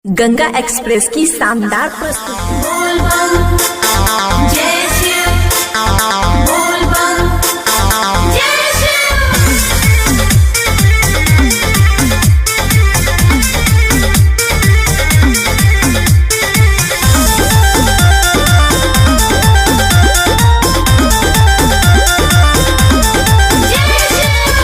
Ganga express की शानदार प्रस्तुति। बोल बम जय शिव, बोल बम जय शिव।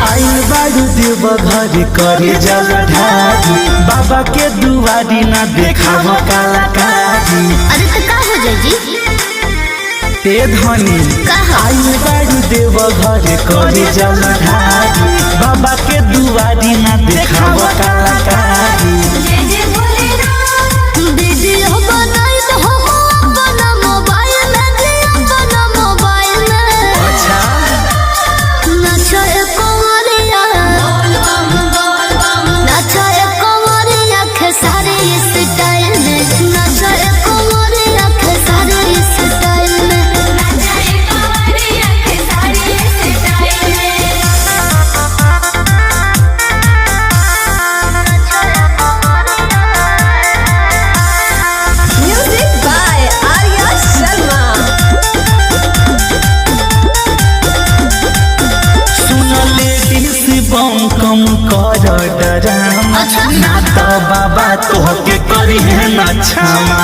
आइल बारू देव घर करे जल ढारी, बाबा के दुआरी ना देखाव कलाकारी। अरे तो का हो जाए जी? ते धनी आइल बारू देव घर करे जल ढारी, बाबा के दुआरी ना देखाव कलाकारी। जय जय भोलेनाथ। वीडियो बनाई तो हम अपना मोबाइल में जी, अपना मोबाइल में अच्छा नाचा कोमरिया, बोल बम नाचा कोमरिया खेसारी स्टाइल में, नाचा कोमरिया खेसारी स्टाइल में। नाचाए कांवरिया के साड़ी स्टाइल में। Music by Arya Sharma. सुन लेडीज बम कम कर डरामा, अच्छा। ना तो बाबा तोहके करी है ना क्षमा।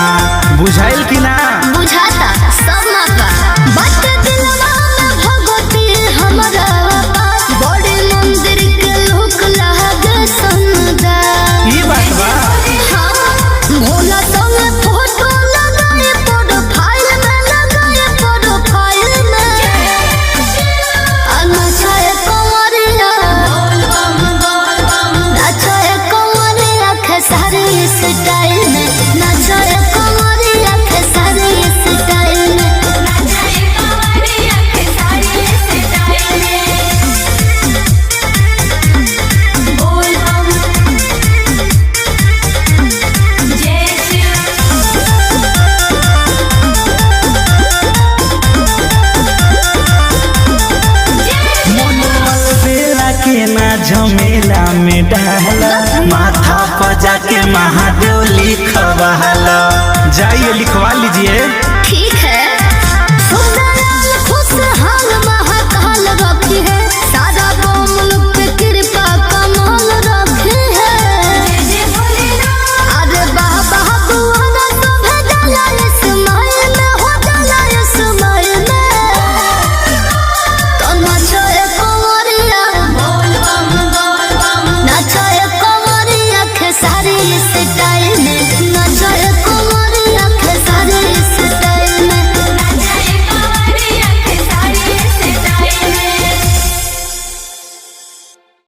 बुझाइल कि ना? बुझाता सब मापा बात दिलवा में भगवती हमरा पास, बड़े मंदिर के लोक लागे सुंदर। ई बात बा हाँ, भोला संग फोटो लगाए प्रोफाइल में, लगाए प्रोफाइल में। नाचाए कंवरिया, नाचाए कंवरिया खेसारी स्टाइल में, नाचाए कंवरिया खेसारी स्टाइल में। नाचाए कांवरिया के साड़ी स्टाइल में। बोल बम जय शिव। मनोल बेला के ना झमेला में डाला, माथा पर जाके महादेव लिखवाला। जाइए लिखवा लीजिए। ठीक